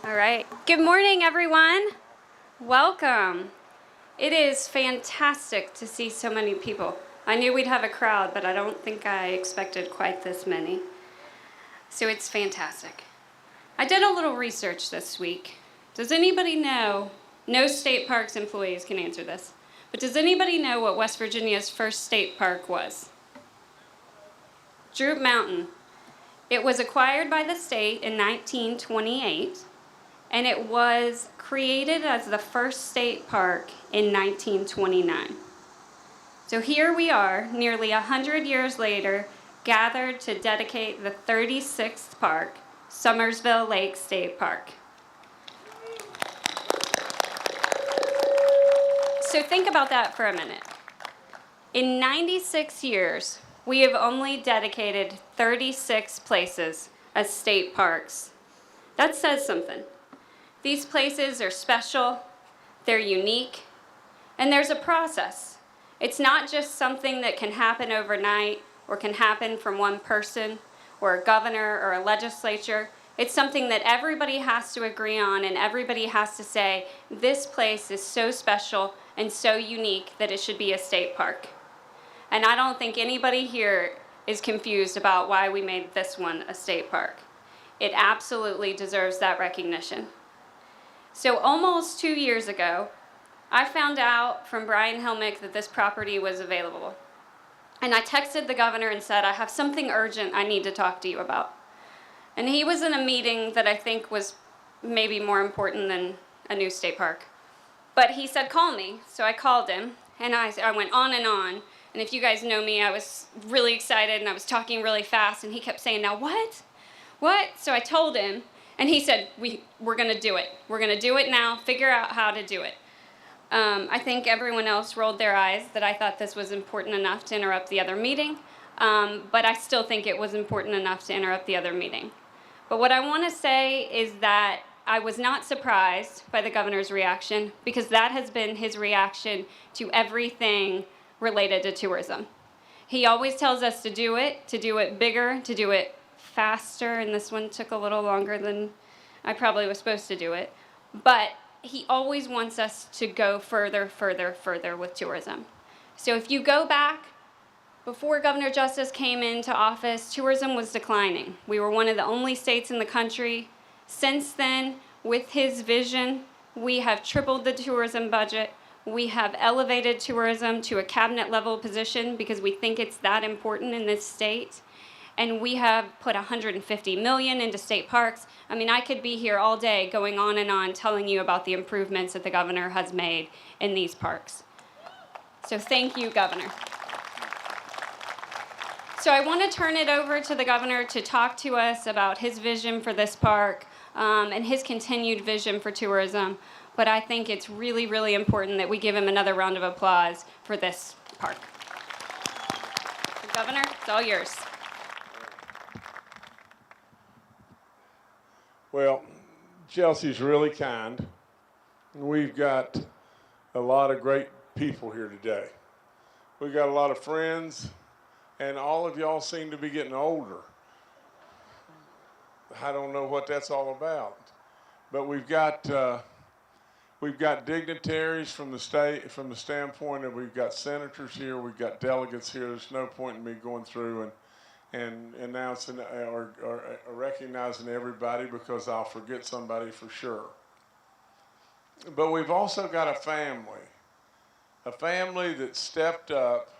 All right. Good morning, everyone. Welcome. It is fantastic to see so many people. I knew we'd have a crowd, but I don't think I expected quite this many. So it's fantastic. I did a little research this week. Does anybody know? No state parks employees can answer this. But does anybody know what West Virginia's first state park was? Droop Mountain. It was acquired by the state in 1928. And it was created as the first state park in 1929. So here we are, nearly 100 years later, gathered to dedicate the 36th park, Summersville Lake State Park. So think about that for a minute. In 96 years, we have only dedicated 36 places as state parks. That says something. These places are special, they're unique, and there's a process. It's not just something that can happen overnight or can happen from one person or a governor or a legislature. It's something that everybody has to agree on, and everybody has to say, this place is so special and so unique that it should be a state park. And I don't think anybody here is confused about why we made this one a state park. It absolutely deserves that recognition. So almost 2 years ago, I found out from Brian Helmick that this property was available. And I texted the governor and said, I have something urgent I need to talk to you about. And he was in a meeting that I think was maybe more important than a new state park. But he said, call me. So I called him, and I went on and on. And if you guys know me, I was really excited, and I was talking really fast, and he kept saying, now what? What? So I told him. And he said, we're going to do it. We're going to do it now, figure out how to do it. I think everyone else rolled their eyes that I thought this was important enough to interrupt the other meeting, but I still think it was important enough to interrupt the other meeting. But what I want to say is that I was not surprised by the governor's reaction, because that has been his reaction to everything related to tourism. He always tells us to do it bigger, to do it faster, and this one took a little longer than I probably was supposed to do it. But he always wants us to go further with tourism. So if you go back, before Governor Justice came into office, tourism was declining. We were one of the only states in the country. Since then, with his vision, we have tripled the tourism budget. We have elevated tourism to a cabinet level position because we think it's that important in this state. And we have put $150 million into state parks. I mean, I could be here all day going on and on telling you about the improvements that the governor has made in these parks. So thank you, Governor. So I want to turn it over to the governor to talk to us about his vision for this park and his continued vision for tourism. But I think it's really, really important that we give him another round of applause for this park. So, Governor, it's all yours. Well, Chelsea's really kind. We've got a lot of great people here today. We've got a lot of friends, and all of y'all seem to be getting older. I don't know what that's all about, but we've got dignitaries from the state, from the standpoint of we've got senators here, we've got delegates here. There's no point in me going through and announcing or recognizing everybody, because I'll forget somebody for sure. But we've also got a family that stepped up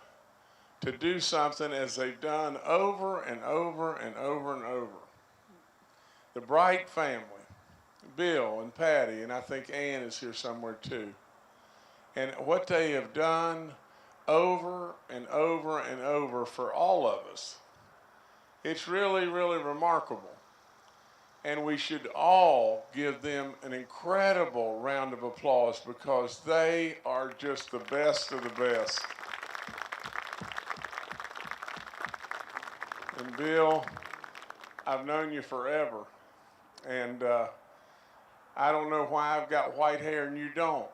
to do something as they've done over and over and over and over. The Bright family, Bill and Patty, and I think Ann is here somewhere too. And what they have done over and over and over for all of us, it's really, really remarkable. And we should all give them an incredible round of applause, because they are just the best of the best. And Bill, I've known you forever. And I don't know why I've got white hair and you don't.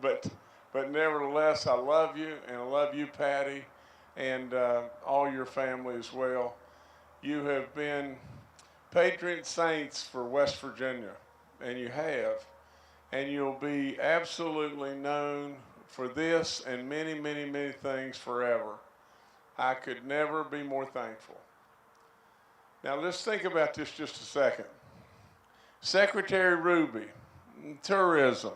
but nevertheless, I love you, and I love you, Patty, and all your family as well. You have been patron saints for West Virginia, and you have, and you'll be absolutely known for this and many, many, many things forever. I could never be more thankful. Now let's think about this just a second. Secretary Ruby, tourism.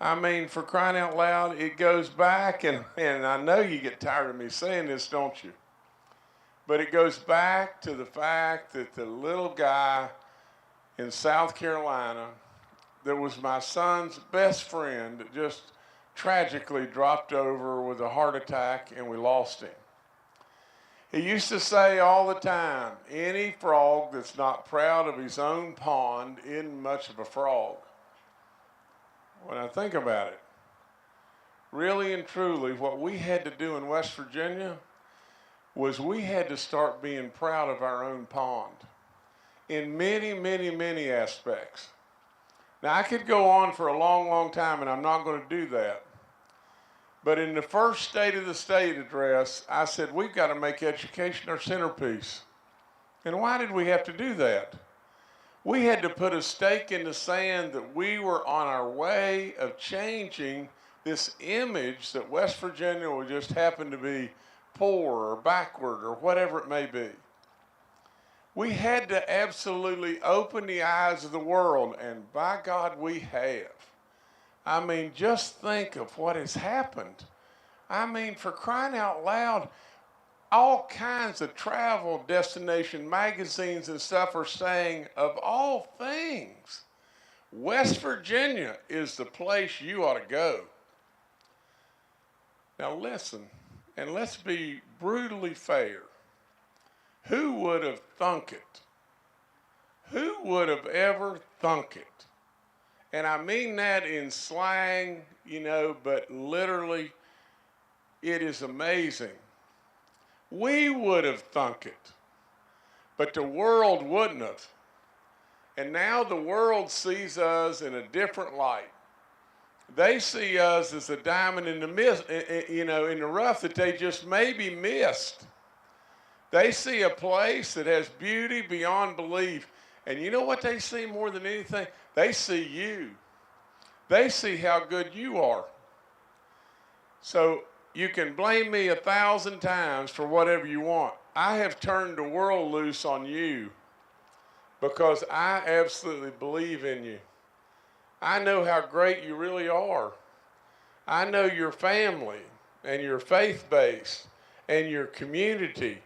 I mean, for crying out loud, it goes back, and I know you get tired of me saying this, don't you? But it goes back to the fact that the little guy in South Carolina that was my son's best friend that just tragically dropped over with a heart attack, and we lost him. He used to say all the time, any frog that's not proud of his own pond isn't much of a frog. When I think about it, really and truly, what we had to do in West Virginia was we had to start being proud of our own pond in many, many, many aspects. Now, I could go on for a long, long time, and I'm not going to do that. But in the first State of the State address, I said, we've got to make education our centerpiece. And why did we have to do that? We had to put a stake in the sand that we were on our way of changing this image that West Virginia would just happen to be poor or backward or whatever it may be. We had to absolutely open the eyes of the world, and by God, we have. I mean, just think of what has happened. I mean, for crying out loud, all kinds of travel destination magazines and stuff are saying, of all things, West Virginia is the place you ought to go. Now listen, and let's be brutally fair. Who would have thunk it? Who would have ever thunk it? And I mean that in slang, you know, but literally, it is amazing. We would have thunk it, but the world wouldn't have. And now the world sees us in a different light. They see us as a diamond in the rough that they just maybe missed. They see a place that has beauty beyond belief. And you know what they see more than anything? They see you. They see how good you are. So you can blame me 1,000 times for whatever you want. I have turned the world loose on you because I absolutely believe in you. I know how great you really are. I know your family and your faith base and your community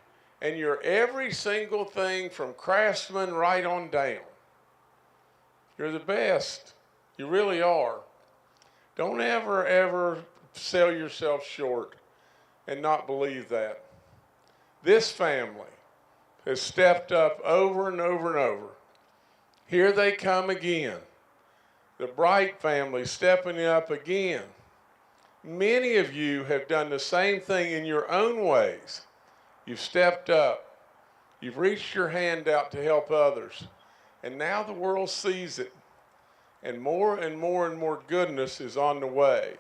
and your every single thing from Craftsman right on down. You're the best. You really are. Don't ever, ever sell yourself short and not believe that. This family has stepped up over and over and over. Here they come again. The Bright family stepping up again. Many of you have done the same thing in your own ways. You've stepped up. You've reached your hand out to help others. And now the world sees it. And more and more and more goodness is on the way.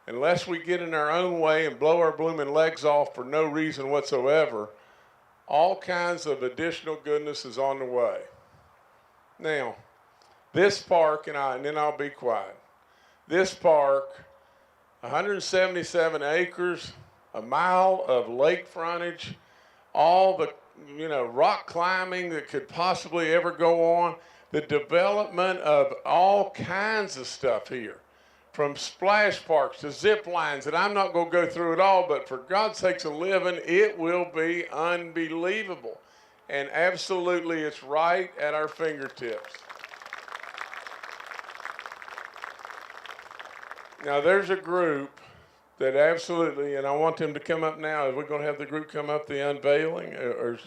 Unless we get in our own way and blow our blooming legs off for no reason whatsoever, all kinds of additional goodness is on the way. Now, this park, and then I'll be quiet. This park, 177 acres, a mile of lake frontage, all the rock climbing that could possibly ever go on, the development of all kinds of stuff here, from splash parks to zip lines, and I'm not going to go through it all, but for God's sakes a living, it will be unbelievable. And absolutely, it's right at our fingertips. Now, there's a group that absolutely, and I want them to come up now. Are we going to have the group come up, the unveiling? Or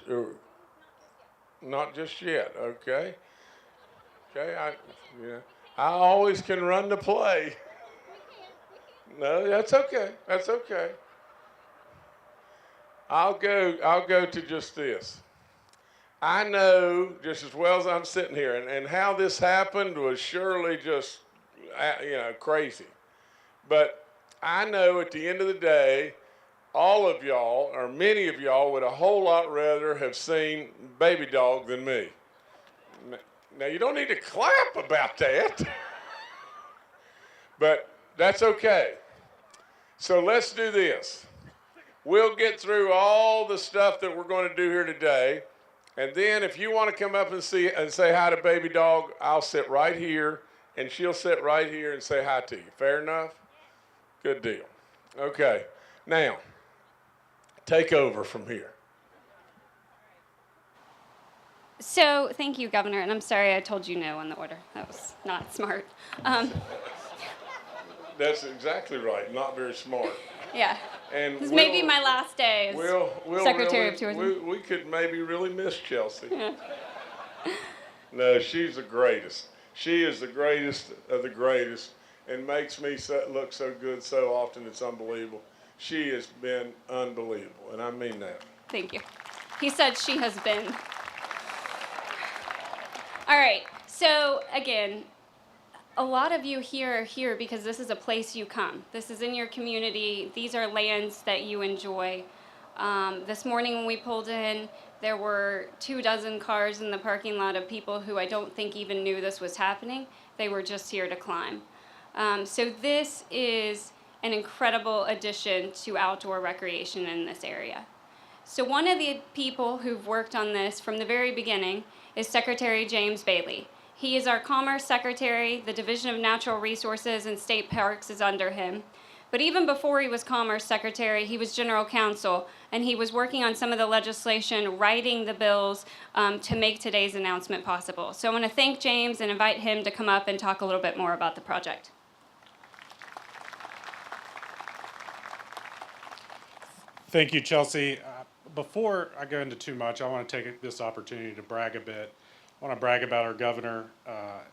not just yet, okay? Okay, I always can run the play. No, that's okay. That's okay. I'll go to just this. I know just as well as I'm sitting here, and how this happened was surely just, crazy. But I know at the end of the day, all of y'all, or many of y'all, would a whole lot rather have seen Baby Dog than me. Now, you don't need to clap about that, but that's okay. So let's do this. We'll get through all the stuff that we're going to do here today, and then if you want to come up and say hi to Baby Dog, I'll sit right here, and she'll sit right here and say hi to you. Fair enough? Good deal. Okay. Now, take over from here. So, thank you, Governor, and I'm sorry I told you no on the order. That was not smart. That's exactly right. Not very smart. Yeah. And This may be my last day as Secretary of Tourism. We could maybe really miss Chelsea. Yeah. No, she's the greatest. She is the greatest of the greatest and makes me look so good so often. It's unbelievable. She has been unbelievable, and I mean that. Thank you. He said she has been. All right, so again, a lot of you here are here because this is a place you come. This is in your community. These are lands that you enjoy. This morning when we pulled in, there were 24 cars in the parking lot of people who I don't think even knew this was happening. They were just here to climb. So this is an incredible addition to outdoor recreation in this area. So one of the people who've worked on this from the very beginning is Secretary James Bailey. He is our Commerce Secretary. The Division of Natural Resources and State Parks is under him. But even before he was Commerce Secretary, he was General Counsel, and he was working on some of the legislation, writing the bills to make today's announcement possible. So I want to thank James and invite him to come up and talk a little bit more about the project. Thank you, Chelsea. Before I go into too much, I want to take this opportunity to brag a bit. I want to brag about our governor,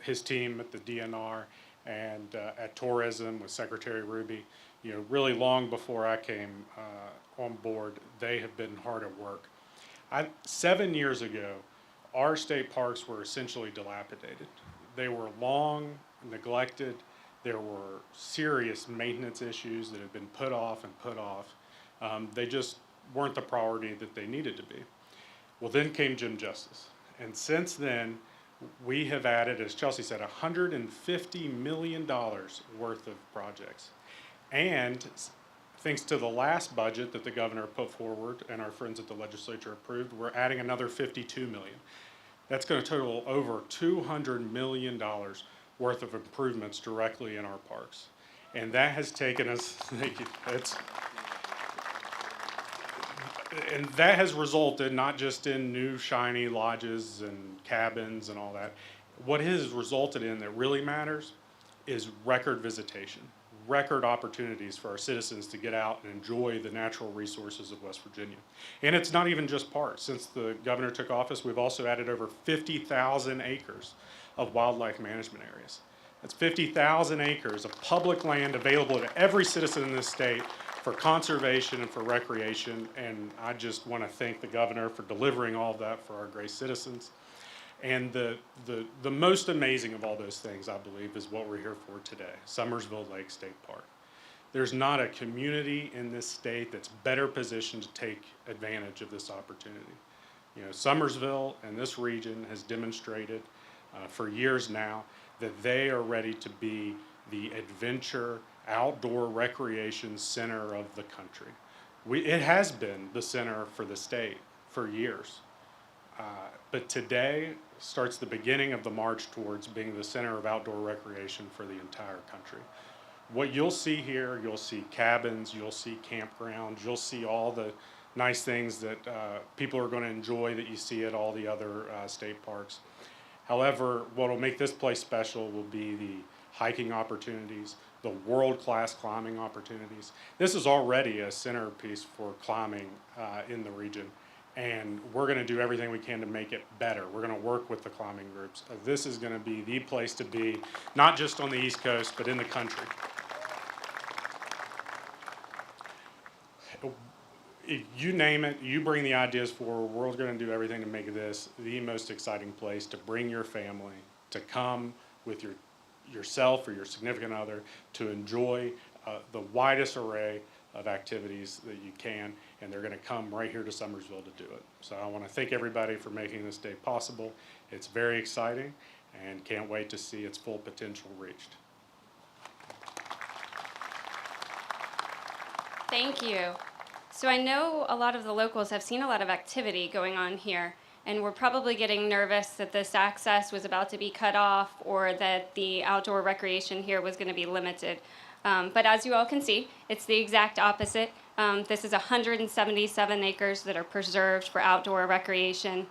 his team at the DNR, and at tourism with Secretary Ruby. You know, really long before I came on board, they have been hard at work. 7 years ago, our state parks were essentially dilapidated. They were long neglected. There were serious maintenance issues that have been put off and put off. They just weren't the priority that they needed to be. Well, then came Jim Justice. And since then, we have added, as Chelsea said, $150 million worth of projects. And thanks to the last budget that the governor put forward and our friends at the legislature approved, we're adding another $52 million. That's going to total over $200 million worth of improvements directly in our parks. And that has taken us, thank you, and that has resulted not just in new shiny lodges and cabins and all that. What it has resulted in that really matters is record visitation, record opportunities for our citizens to get out and enjoy the natural resources of West Virginia. And it's not even just parks. Since the governor took office, we've also added over 50,000 acres of wildlife management areas. That's 50,000 acres of public land available to every citizen in this state for conservation and for recreation, and I just want to thank the governor for delivering all of that for our great citizens. And the most amazing of all those things, I believe, is what we're here for today, Summersville Lake State Park. There's not a community in this state that's better positioned to take advantage of this opportunity. You know, Summersville and this region has demonstrated for years now that they are ready to be the adventure, outdoor recreation center of the country. It has been the center for the state for years. But today starts the beginning of the march towards being the center of outdoor recreation for the entire country. What you'll see here, you'll see cabins, you'll see campgrounds, you'll see all the nice things that people are going to enjoy that you see at all the other state parks. However, what will make this place special will be the hiking opportunities, the world-class climbing opportunities. This is already a centerpiece for climbing in the region, and we're going to do everything we can to make it better. We're going to work with the climbing groups. This is going to be the place to be, not just on the East Coast, but in the country. You name it, you bring the ideas forward, we're going to do everything to make this the most exciting place to bring your family, to come with yourself or your significant other, to enjoy the widest array of activities that you can, and they're going to come right here to Summersville to do it. So I want to thank everybody for making this day possible. It's very exciting, and can't wait to see its full potential reached. Thank you. So I know a lot of the locals have seen a lot of activity going on here, and we're probably getting nervous that this access was about to be cut off or that the outdoor recreation here was going to be limited. But as you all can see, it's the exact opposite. This is 177 acres that are preserved for outdoor recreation.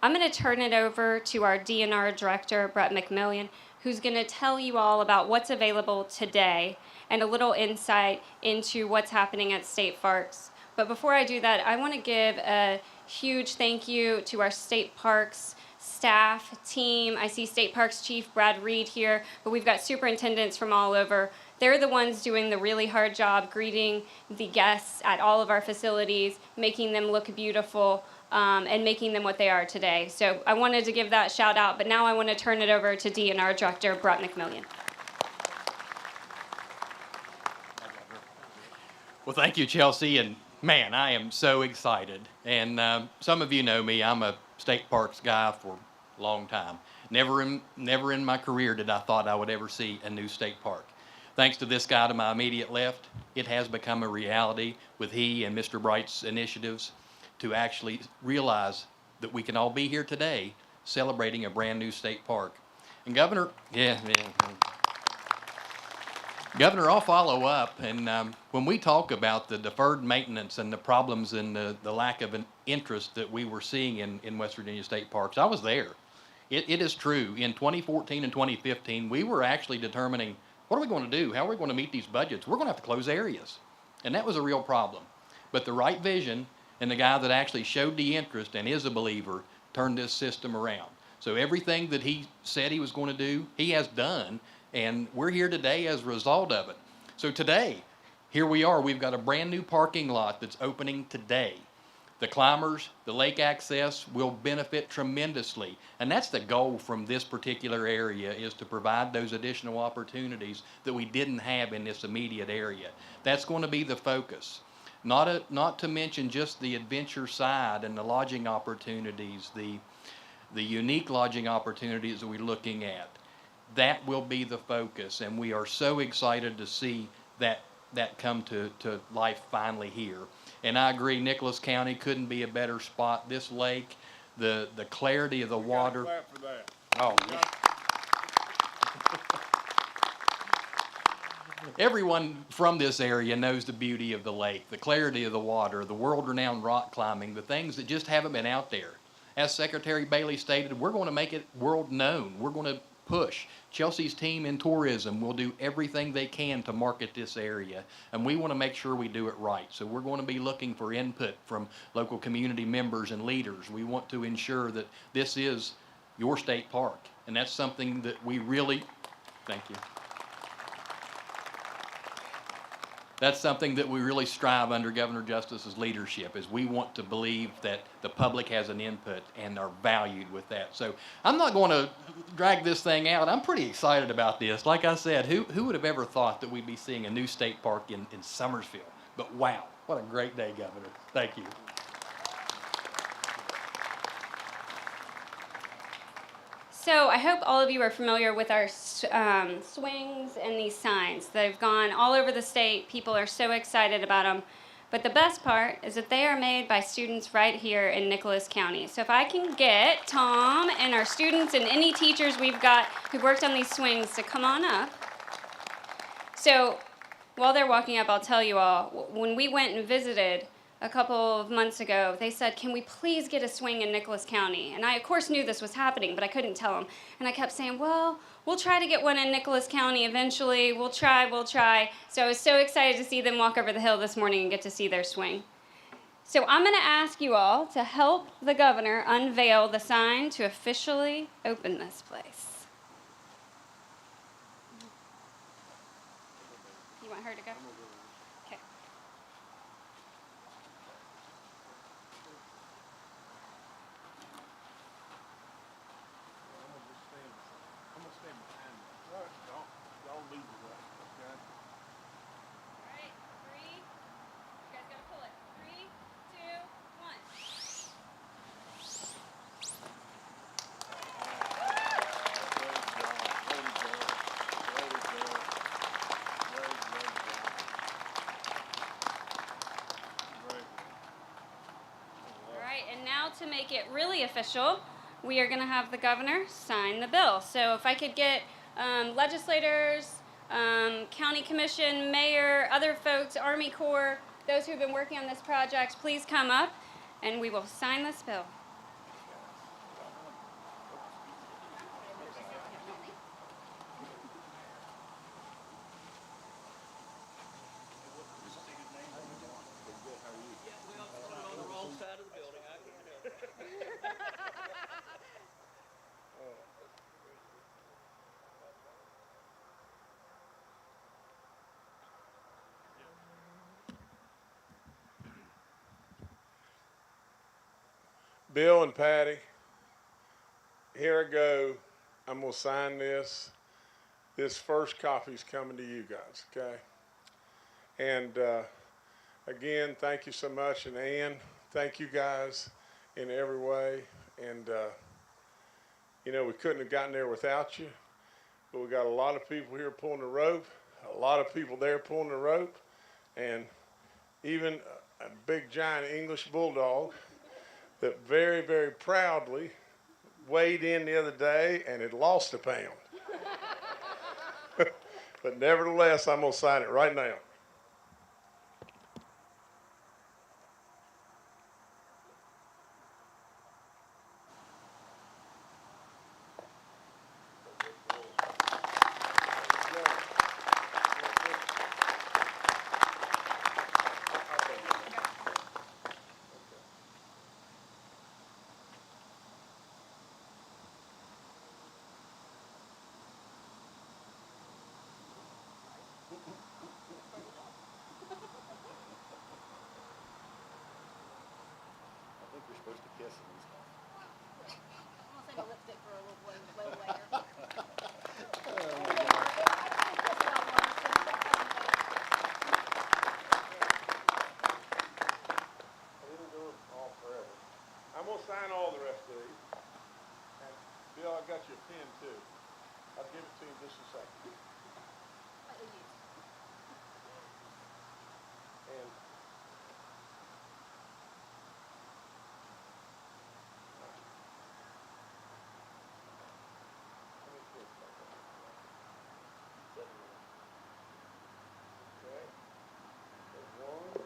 I'm going to turn it over to our DNR director, Brett McMillian, who's going to tell you all about what's available today and a little insight into what's happening at state parks. But before I do that, I want to give a huge thank you to our state parks staff, team. I see State Parks Chief Brad Reed here, but we've got superintendents from all over. They're the ones doing the really hard job greeting the guests at all of our facilities, making them look beautiful, and making them what they are today. So I wanted to give that shout out, but now I want to turn it over to DNR Director Brett McMillian. Well, thank you, Chelsea, and man, I am so excited. And some of you know me, I'm a state parks guy for a long time. Never in my career did I thought I would ever see a new state park. Thanks to this guy to my immediate left, it has become a reality with he and Mr. Bright's initiatives to actually realize that we can all be here today celebrating a brand new state park. And Governor, Governor, I'll follow up. And when we talk about the deferred maintenance and the problems and the lack of an interest that we were seeing in West Virginia state parks, I was there. It is true. In 2014 and 2015, we were actually determining, what are we going to do? How are we going to meet these budgets? We're going to have to close areas. And that was a real problem. But the right vision and the guy that actually showed the interest and is a believer turned this system around. So everything that he said he was going to do, he has done. And we're here today as a result of it. So today, here we are. We've got a brand new parking lot that's opening today. The climbers, the lake access will benefit tremendously. And that's the goal from this particular area, is to provide those additional opportunities that we didn't have in this immediate area. That's going to be the focus. Not to mention just the adventure side and the lodging opportunities, the unique lodging opportunities that we're looking at. That will be the focus, and we are so excited to see that come to life finally here. And I agree, Nicholas County couldn't be a better spot. This lake, the clarity of the water. Clap for that. Oh, yeah. Everyone from this area knows the beauty of the lake, the clarity of the water, the world-renowned rock climbing, the things that just haven't been out there. As Secretary Bailey stated, we're going to make it world known. We're going to push. Chelsea's team in tourism will do everything they can to market this area, and we want to make sure we do it right. So we're going to be looking for input from local community members and leaders. We want to ensure that this is your state park, and that's something that we really, thank you. That's something that we really strive under Governor Justice's leadership, is we want to believe that the public has an input and are valued with that. So I'm not going to drag this thing out. I'm pretty excited about this. Like I said, who would have ever thought that we'd be seeing a new state park in Summersville? But wow, what a great day, Governor. Thank you. So I hope all of you are familiar with our swings and these signs. They've gone all over the state. People are so excited about them. But the best part is that they are made by students right here in Nicholas County. So if I can get Tom and our students and any teachers we've got who worked on these swings to come on up. So while they're walking up, I'll tell you all, when we went and visited a couple of months ago, they said, can we please get a swing in Nicholas County? And I, of course, knew this was happening, but I couldn't tell them. And I kept saying, well, we'll try to get one in Nicholas County eventually. We'll try. So I was so excited to see them walk over the hill this morning and get to see their swing. So I'm going to ask you all to help the governor unveil the sign to officially open this place. You want her to go? Okay. All right, 3, now to make it really official, we are going to have the governor sign the bill. So if I could get legislators, county commission, mayor, other folks, Army Corps, those who have been working on this project, please come up and we will sign this bill. Bill and Patty, here I go. I'm going to sign this. This first copy's coming to you guys, okay? And again, thank you so much. And Ann, thank you guys in every way. And, you know, we couldn't have gotten there without you. But we got a lot of people here pulling the rope, a lot of people there pulling the rope, and even a big giant English bulldog that very, very proudly weighed in the other day and had lost a pound. But nevertheless, I'm going to sign it right now. Supposed to kiss him. I'll save a lipstick for a little later. I'm going to sign all the rest of these. And Bill, I got you a pen too. I'll give it to you in just a second. And okay. There's one.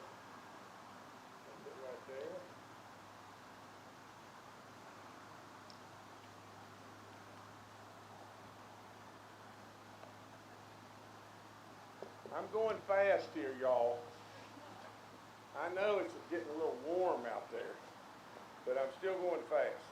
That's it right there. I'm going fast here, y'all. I know it's getting a little warm out there, but I'm still going fast.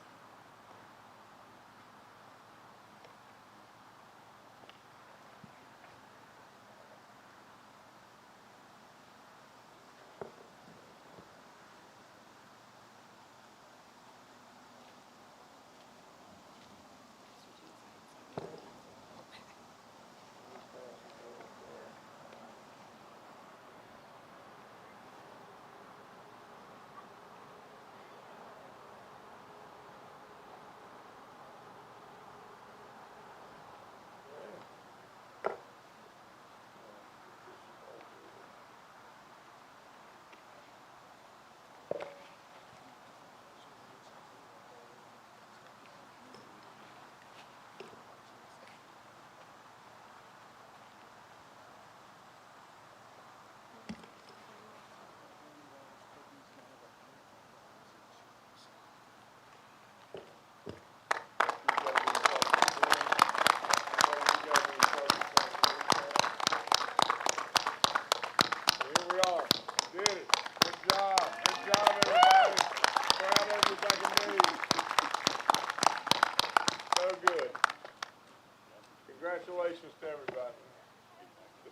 Congratulations to everybody.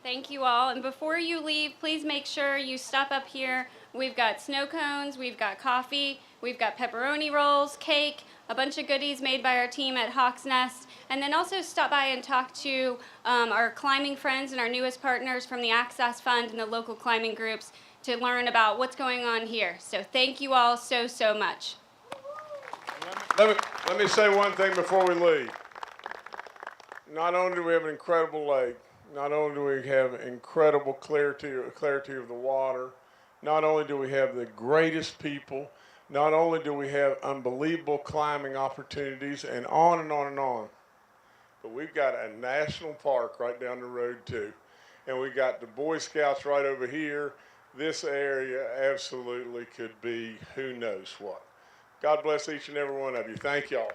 Thank you all. And before you leave, please make sure you stop up here. We've got snow cones, we've got coffee, we've got pepperoni rolls, cake, a bunch of goodies made by our team at Hawk's Nest. And then also stop by and talk to our climbing friends and our newest partners from the Access Fund and the local climbing groups to learn about what's going on here. So thank you all so, so much. Let me say one thing before we leave. Not only do we have an incredible lake, not only do we have incredible clarity of the water, not only do we have the greatest people, Not only do we have unbelievable climbing opportunities and on and on and on, but we've got a national park right down the road too. And we got the Boy Scouts right over here. This area absolutely could be who knows what. God bless each and every one of you. Thank y'all.